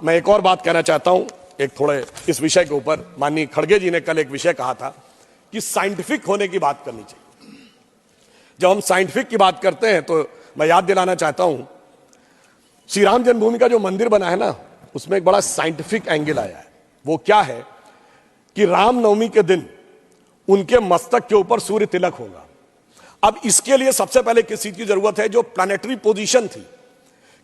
मैं एक और बात कहना चाहता हूं, एक थोड़े इस विषय के ऊपर। माननीय खड़गे जी ने कल एक विषय कहा था कि साइंटिफिक होने की बात करनी चाहिए। जब हम साइंटिफिक की बात करते हैं तो मैं याद दिलाना चाहता हूं, श्री राम जन्मभूमि का जो मंदिर बना है ना, उसमें एक बड़ा साइंटिफिक एंगल आया है। वो क्या है कि रामनवमी के दिन उनके मस्तक के ऊपर सूर्य तिलक होगा। अब इसके लिए सबसे पहले किस चीज की जरूरत है? जो प्लैनेटरी पोजीशन थी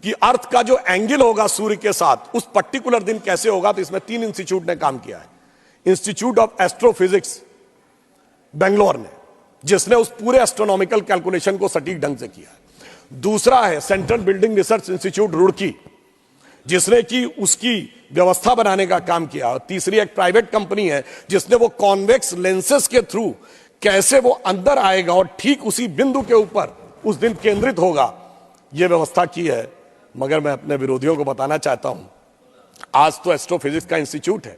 कि अर्थ का जो एंगल होगा सूर्य के साथ उस पर्टिकुलर दिन कैसे होगा, तो इसमें 3 इंस्टीट्यूट ने काम किया है। इंस्टीट्यूट ऑफ एस्ट्रोफिजिक्स बेंगलोर ने, जिसने उस पूरे एस्ट्रोनॉमिकल कैलकुलेशन को सटीक ढंग से किया है। दूसरा है central building research institute Roorkee, जिसने कि उसकी व्यवस्था बनाने का काम किया। और तीसरी एक प्राइवेट कंपनी है जिसने वो कॉन्वेक्स लेंसेस के थ्रू कैसे वो अंदर आएगा और ठीक उसी बिंदु के ऊपर उस दिन केंद्रित होगा, ये व्यवस्था की है। मगर मैं अपने विरोधियों को बताना चाहता हूं, आज तो एस्ट्रोफिजिक्स का इंस्टीट्यूट है,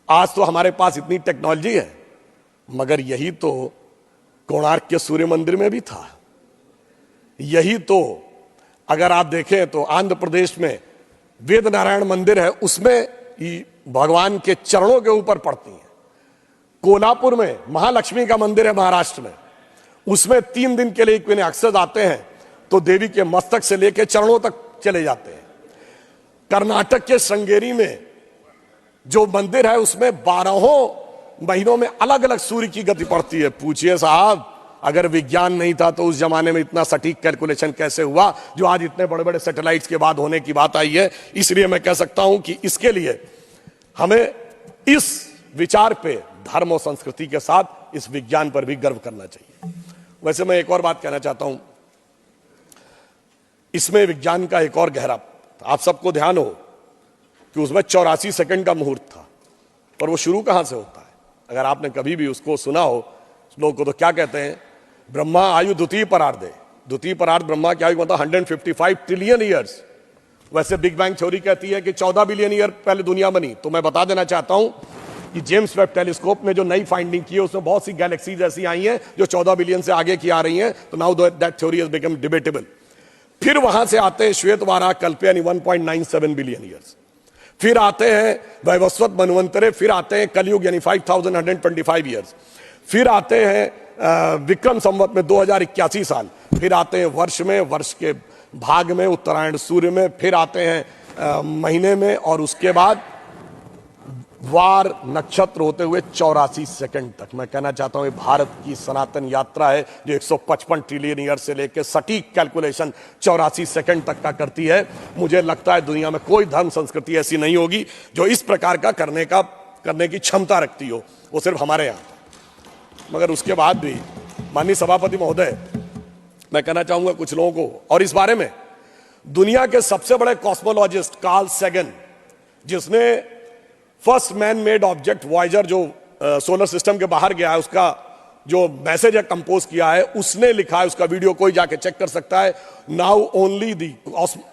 आज तो हमारे पास इतनी टेक्नोलॉजी है, मगर यही तो कोणार्क के सूर्य मंदिर में भी था। यही तो अगर आप देखें तो आंध्र प्रदेश में वेद नारायण मंदिर है, उसमें भगवान के चरणों के ऊपर पड़ती है। कोल्हापुर में महालक्ष्मी का मंदिर है महाराष्ट्र में, उसमें 3 दिन के लिए इक्विनॉक्सेस आते हैं तो देवी के मस्तक से लेकर चरणों तक चले जाते हैं। कर्नाटक के श्रृंगेरी में जो मंदिर है उसमें 12 महीनों में अलग अलग सूर्य की गति पड़ती है। पूछिए साहब, अगर विज्ञान नहीं था तो उस जमाने में इतना सटीक कैलकुलेशन कैसे हुआ जो आज इतने बड़े बड़े सैटेलाइट्स के बाद होने की बात आई है। इसलिए मैं कह सकता हूं कि इसके लिए हमें इस विचार पे धर्म और संस्कृति के साथ इस विज्ञान पर भी गर्व करना चाहिए। वैसे मैं एक और बात कहना चाहता हूं, इसमें विज्ञान का एक और गहरा, आप सबको ध्यान हो कि उसमें 84 सेकंड का मुहूर्त था, पर वो शुरू कहां से होता है? अगर आपने कभी भी उसको सुना हो, लोग को तो क्या कहते हैं, ब्रह्मा आयु द्वितीय परार्धे। द्वितीय परार्ध ब्रह्मा की आयु मतलब 155 ट्रिलियन ईयर्स। वैसे बिग बैंग थ्योरी कहती है कि 14 बिलियन ईयर पहले दुनिया बनी। तो मैं बता देना चाहता हूं कि जेम्स वेब टेलीस्कोप में जो नई फाइंडिंग की है उसमें बहुत सी गैलेक्सीज ऐसी आई हैं जो 14 बिलियन से आगे की आ रही हैं। तो now that theory has become debatable. फिर वहां से आते हैं श्वेतवारा कल्प यानी 1.97 बिलियन ईयर्स। फिर आते हैं वैवस्वत मनवंतरे, फिर आते हैं कलयुग यानी 5125 ईयर्स। फिर आते हैं विक्रम संवत में 2081 साल। फिर आते हैं वर्ष में, वर्ष के भाग में, उत्तरायण सूर्य में। फिर आते हैं महीने में, और उसके बाद वार नक्षत्र होते हुए 84 सेकंड तक। मैं कहना चाहता हूं ये भारत की सनातन यात्रा है जो 155 ट्रिलियन ईयर से लेकर सटीक कैलकुलेशन 84 सेकंड तक का करती है। मुझे लगता है दुनिया में कोई धर्म संस्कृति ऐसी नहीं होगी जो इस प्रकार का करने की क्षमता रखती हो, वो सिर्फ हमारे यहां। मगर उसके बाद भी माननीय सभापति महोदय, मैं कहना चाहूंगा कुछ लोगों को, और इस बारे में दुनिया के सबसे बड़े कॉस्मोलॉजिस्ट कार्ल सैगन, जिसने first man made object Voyager जो सोलर सिस्टम के बाहर गया है उसका जो मैसेज है कंपोज किया है, उसने लिखा है, उसका वीडियो कोई जाके चेक कर सकता है। Now only the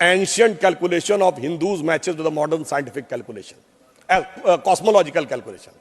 ancient calculation of Hindus matches with the modern scientific calculation, cosmological calculation.